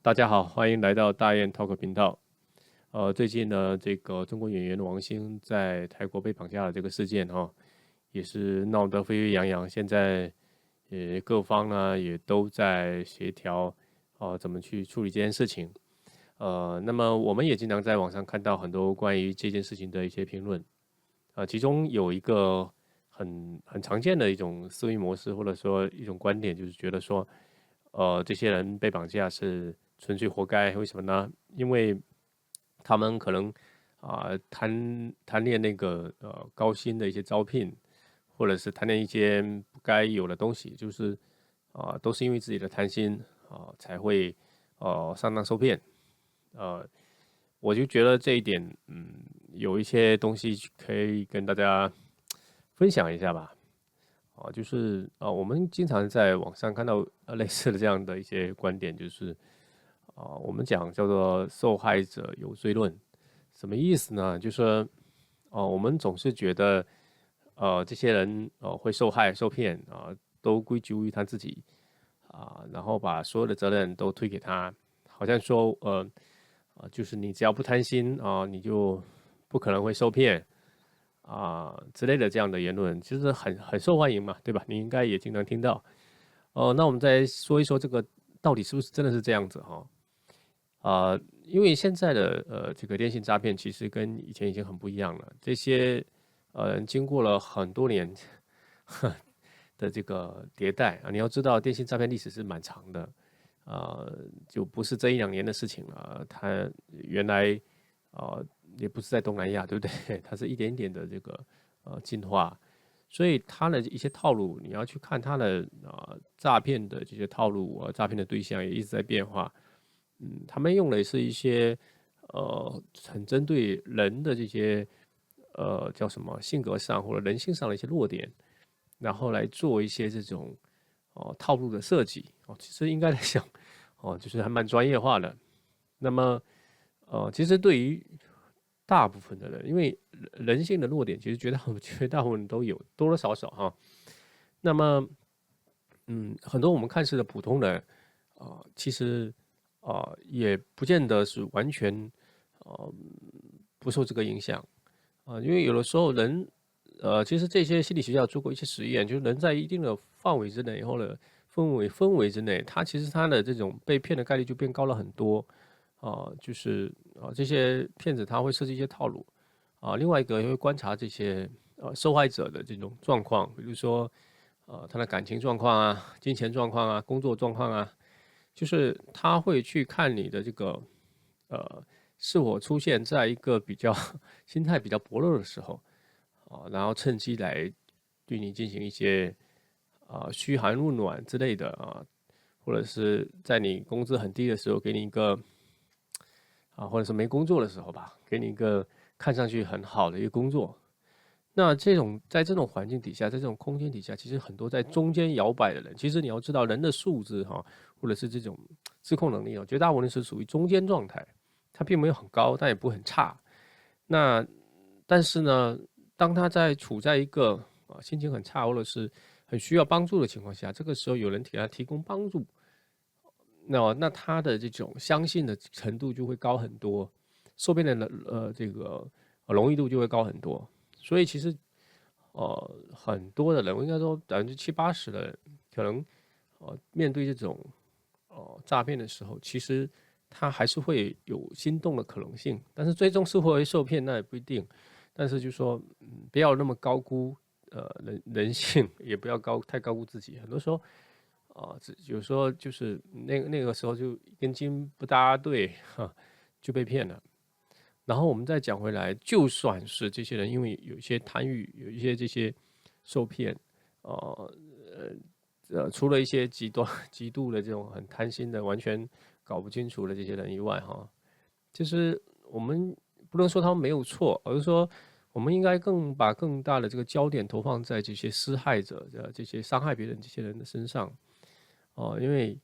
大家好，欢迎来到大雁 Talk 频道。最近呢，这个中国演员王兴在泰国被绑架的这个事件也是闹得沸沸扬扬。现在，各方呢也都在协调，怎么去处理这件事情。那么我们也经常在网上看到很多关于这件事情的一些评论。其中有一个很常见的一种思维模式，或者说一种观点，就是觉得说，这些人被绑架是纯粹活该。为什么呢？因为他们可能贪恋那个高薪的一些招聘，或者是贪恋一些不该有的东西，就是都是因为自己的贪心才会上当受骗。呃，我就觉得这一点，有一些东西可以跟大家分享一下吧。就是我们经常在网上看到类似的这样的一些观点，就是我们讲叫做受害者有罪论，什么意思呢？就是说我们总是觉得这些人会受害受骗都归咎于他自己然后把所有的责任都推给他，好像说就是你只要不贪心你就不可能会受骗之类的这样的言论，其实很受欢迎嘛，对吧？你应该也经常听到。那我们再说一说这个到底是不是真的是这样子因为现在的这个电信诈骗其实跟以前已经很不一样了，这些经过了很多年的这个迭代你要知道电信诈骗历史是蛮长的，就不是这一两年的事情了。它原来呃也不是在东南亚，对不对？它是一点一点的这个进化，所以它的一些套路，你要去看它的诈骗的这些套路诈骗的对象也一直在变化。他们用的是一些很针对人的这些叫什么性格上或者人性上的一些弱点，然后来做一些这种套路的设计其实应该来讲就是还蛮专业化的。那么其实对于大部分的人，因为人性的弱点，其实绝大部分人都有，多多少少那么很多我们看似的普通人其实也不见得是完全呃不受这个影响因为有的时候人其实这些心理学家做过一些实验，就是人在一定的范围之内或者氛围之内，其实他的这种被骗的概率就变高了很多就是这些骗子他会设计一些套路另外一个也会观察这些受害者的这种状况，比如说他的感情状况金钱状况工作状况就是他会去看你的这个呃是否出现在一个比较心态比较薄弱的时候然后趁机来对你进行一些嘘寒问暖之类的或者是在你工资很低的时候给你一个或者是没工作的时候吧，给你一个看上去很好的一个工作。那在这种环境底下，在这种空间底下，其实很多在中间摇摆的人，其实你要知道，人的素质或者是这种自控能力绝大部分是属于中间状态，它并没有很高，但也不会很差。那但是呢，当他处在一个心情很差或者是很需要帮助的情况下，这个时候有人给他提供帮助，那他的这种相信的程度就会高很多，受骗的这个容易度就会高很多。所以其实很多的人，我应该说70%-80%的人，可能面对这种诈骗的时候，其实他还是会有心动的可能性，但是最终是否会受骗那也不一定。但是就说不要那么高估人性，也不要太高估自己。很多时候有时候就是那个时候就跟筋不搭对就被骗了。然后我们再讲回来，就算是这些人因为有一些贪欲，有一些这些受骗，呃除了一些极度的这种很贪心的、完全搞不清楚的这些人以外，其实我们不能说他们没有错，而是说我们应该把更大的这个焦点投放在这些施害者的这些伤害别人这些人的身上，因为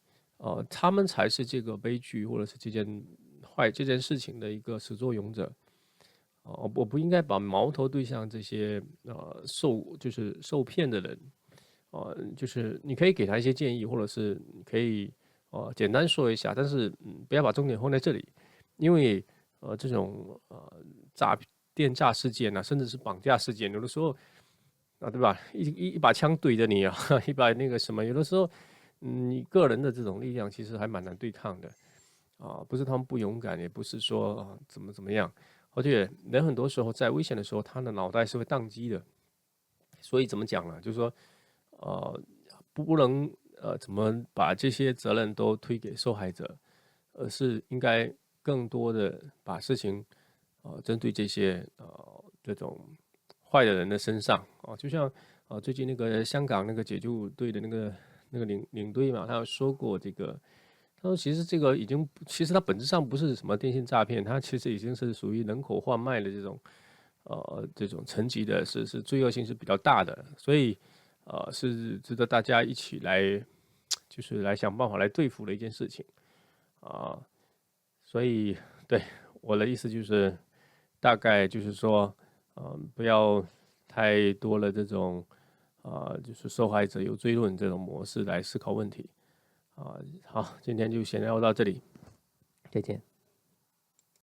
他们才是这个悲剧或者是这件事情的一个始作俑者。我不应该把矛头对向这些受骗的人，就是你可以给他一些建议，或者是你可以简单说一下，但是不要把重点放在这里，因为这种电诈事件啊，甚至是绑架事件，有的时候啊，对吧？一把枪对着你啊，一把那个什么，有的时候你个人的这种力量其实还蛮难对抗的啊，不是他们不勇敢，也不是说怎么样，而且人很多时候在危险的时候，他的脑袋是会宕机的，所以怎么讲呢？就是说呃，不能怎么把这些责任都推给受害者，而是应该更多的把事情针对这些这种坏的人的身上啊，就像最近那个香港那个解救队的那个领队嘛，他有说过这个，他说其实这个其实它本质上不是什么电信诈骗，它其实已经是属于人口贩卖的这种层级的，是罪恶性是比较大的，所以是值得大家一起来，就是来想办法来对付的一件事情啊。所以对我的意思就是，大概就是说，不要太多了这种就是受害者有罪论这种模式来思考问题啊。好，今天就先聊到这里，再见。